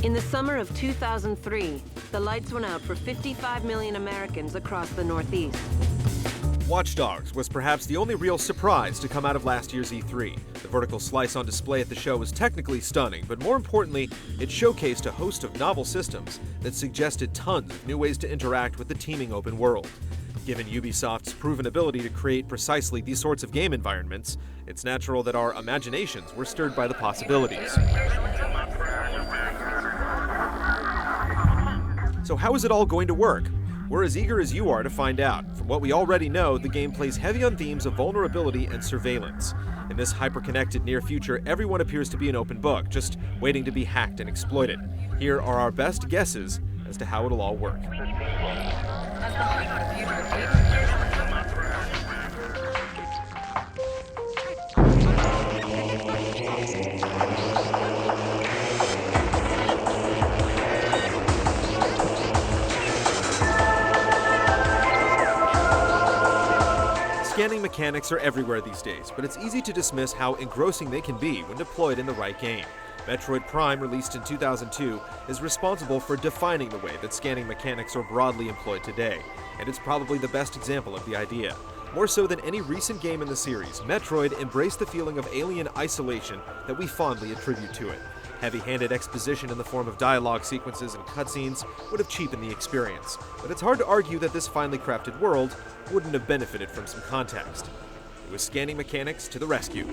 In the summer of 2003, the lights went out for 55 million Americans across the Northeast. Watch Dogs was perhaps the only real surprise to come out of last year's E3. The vertical slice on display at the show was technically stunning, but more importantly, it showcased a host of novel systems that suggested tons of new ways to interact with the teeming open world. Given Ubisoft's proven ability to create precisely these sorts of game environments, it's natural that our imaginations were stirred by the possibilities. So how is it all going to work? We're as eager as you are to find out. From what we already know, the game plays heavy on themes of vulnerability and surveillance. In this hyper-connected near future, everyone appears to be an open book, just waiting to be hacked and exploited. Here are our best guesses as to how it'll all work. Scanning mechanics are everywhere these days, but it's easy to dismiss how engrossing they can be when deployed in the right game. Metroid Prime, released in 2002, is responsible for defining the way that scanning mechanics are broadly employed today, and it's probably the best example of the idea. More so than any recent game in the series, Metroid embraced the feeling of alien isolation that we fondly attribute to it. Heavy-handed exposition in the form of dialogue sequences and cutscenes would have cheapened the experience, but it's hard to argue that this finely crafted world wouldn't have benefited from some context. It was scanning mechanics to the rescue. In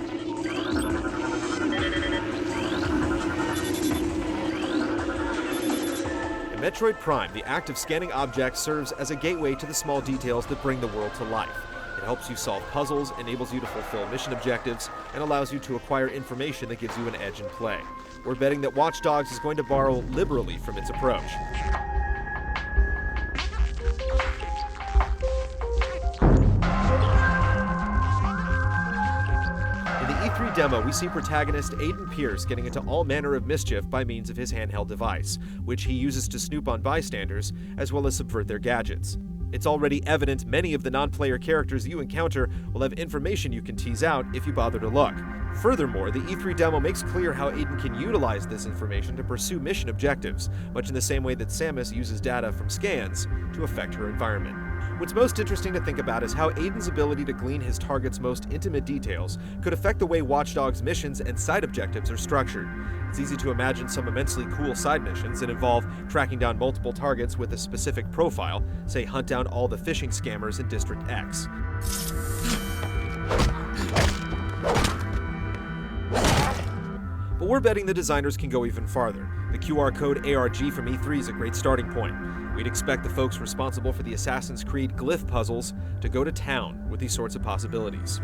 Metroid Prime, the act of scanning objects serves as a gateway to the small details that bring the world to life. It helps you solve puzzles, enables you to fulfill mission objectives, and allows you to acquire information that gives you an edge in play. We're betting that Watch Dogs is going to borrow liberally from its approach. In the E3 demo, we see protagonist Aiden Pierce getting into all manner of mischief by means of his handheld device, which he uses to snoop on bystanders, as well as subvert their gadgets. It's already evident many of the non-player characters you encounter will have information you can tease out if you bother to look. Furthermore, the E3 demo makes clear how Aiden can utilize this information to pursue mission objectives, much in the same way that Samus uses data from scans to affect her environment. What's most interesting to think about is how Aiden's ability to glean his target's most intimate details could affect the way Watch Dogs' missions and side objectives are structured. It's easy to imagine some immensely cool side missions that involve tracking down multiple targets with a specific profile, say hunt down all the phishing scammers in District X. But we're betting the designers can go even farther. The QR code ARG from E3 is a great starting point. We'd expect the folks responsible for the Assassin's Creed glyph puzzles to go to town with these sorts of possibilities.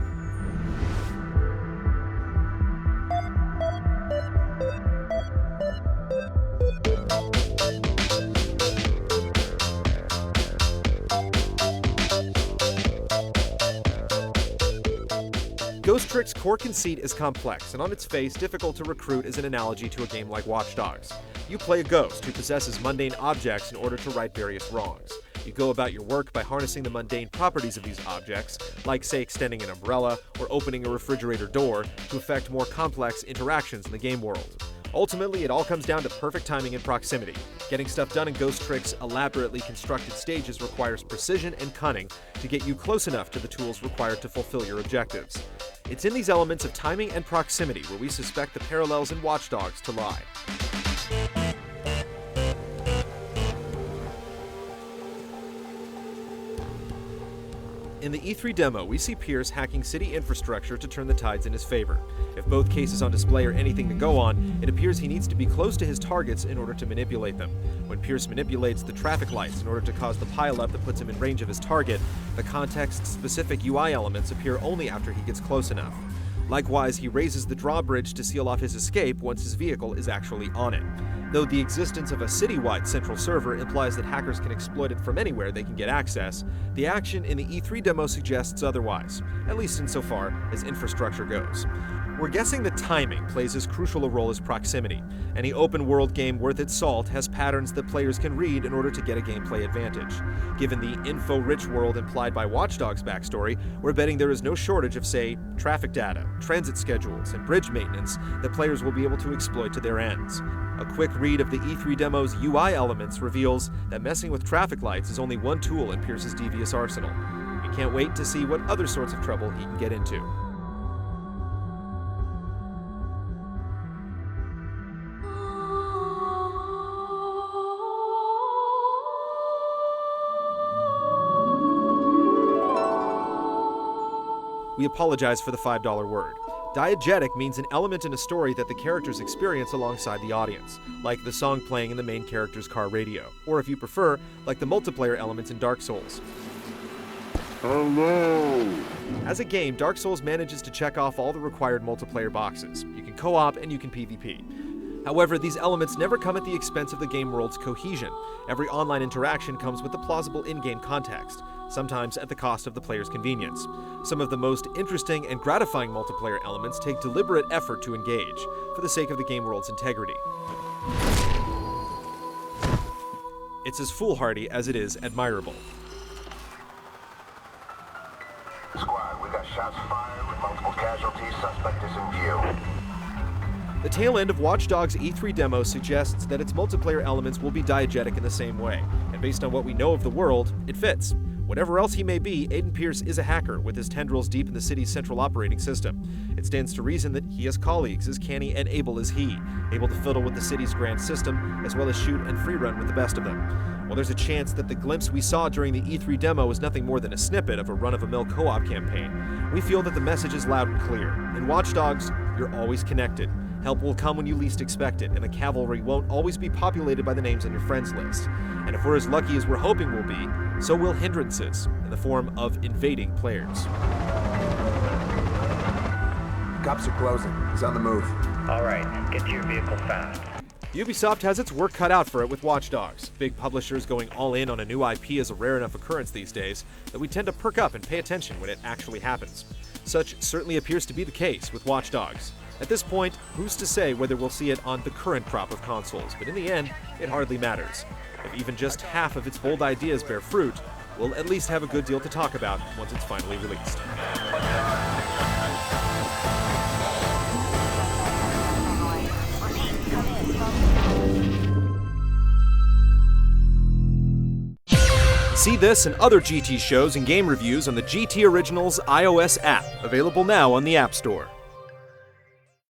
Ghost Trick's core conceit is complex, and on its face, difficult to recruit as an analogy to a game like Watch Dogs. You play a ghost who possesses mundane objects in order to right various wrongs. You go about your work by harnessing the mundane properties of these objects, like, say, extending an umbrella or opening a refrigerator door, to effect more complex interactions in the game world. Ultimately, it all comes down to perfect timing and proximity. Getting stuff done in Ghost Trick's elaborately constructed stages requires precision and cunning to get you close enough to the tools required to fulfill your objectives. It's in these elements of timing and proximity where we suspect the parallels in Watch Dogs to lie. In the E3 demo, we see Pierce hacking city infrastructure to turn the tides in his favor. If both cases on display are anything to go on, it appears he needs to be close to his targets in order to manipulate them. When Pierce manipulates the traffic lights in order to cause the pileup that puts him in range of his target, the context-specific UI elements appear only after he gets close enough. Likewise, he raises the drawbridge to seal off his escape once his vehicle is actually on it. Though the existence of a city-wide central server implies that hackers can exploit it from anywhere they can get access, the action in the E3 demo suggests otherwise, at least insofar as infrastructure goes. We're guessing that timing plays as crucial a role as proximity. Any open-world game worth its salt has patterns that players can read in order to get a gameplay advantage. Given the info-rich world implied by Watch Dogs' backstory, we're betting there is no shortage of, say, traffic data, transit schedules, and bridge maintenance that players will be able to exploit to their ends. A quick read of the E3 demo's UI elements reveals that messing with traffic lights is only one tool in Pierce's devious arsenal. We can't wait to see what other sorts of trouble he can get into. We apologize for the $5 word. Diegetic means an element in a story that the characters experience alongside the audience, like the song playing in the main character's car radio, or if you prefer, like the multiplayer elements in Dark Souls. Hello! As a game, Dark Souls manages to check off all the required multiplayer boxes. You can co-op and you can PvP. However, these elements never come at the expense of the game world's cohesion. Every online interaction comes with a plausible in-game context, sometimes at the cost of the player's convenience. Some of the most interesting and gratifying multiplayer elements take deliberate effort to engage, for the sake of the game world's integrity. It's as foolhardy as it is admirable. Squad, we got shots fired with multiple casualties. Suspect is in view. The tail end of Watch Dogs' E3 demo suggests that its multiplayer elements will be diegetic in the same way, and based on what we know of the world, it fits. Whatever else he may be, Aiden Pierce is a hacker with his tendrils deep in the city's central operating system. It stands to reason that he has colleagues as canny and able as he, able to fiddle with the city's grand system, as well as shoot and free run with the best of them. While there's a chance that the glimpse we saw during the E3 demo was nothing more than a snippet of a run-of-the-mill co-op campaign, we feel that the message is loud and clear. In Watch Dogs, you're always connected. Help will come when you least expect it, and the cavalry won't always be populated by the names on your friends list. And if we're as lucky as we're hoping we'll be, so will hindrances, in the form of invading players. Cops are closing. He's on the move. All right, get to your vehicle fast. Ubisoft has its work cut out for it with Watch Dogs. Big publishers going all in on a new IP is a rare enough occurrence these days that we tend to perk up and pay attention when it actually happens. Such certainly appears to be the case with Watch Dogs. At this point, who's to say whether we'll see it on the current crop of consoles, but in the end, it hardly matters. If even just half of its bold ideas bear fruit, we'll at least have a good deal to talk about once it's finally released. See this and other GT shows and game reviews on the GT Originals iOS app, available now on the App Store.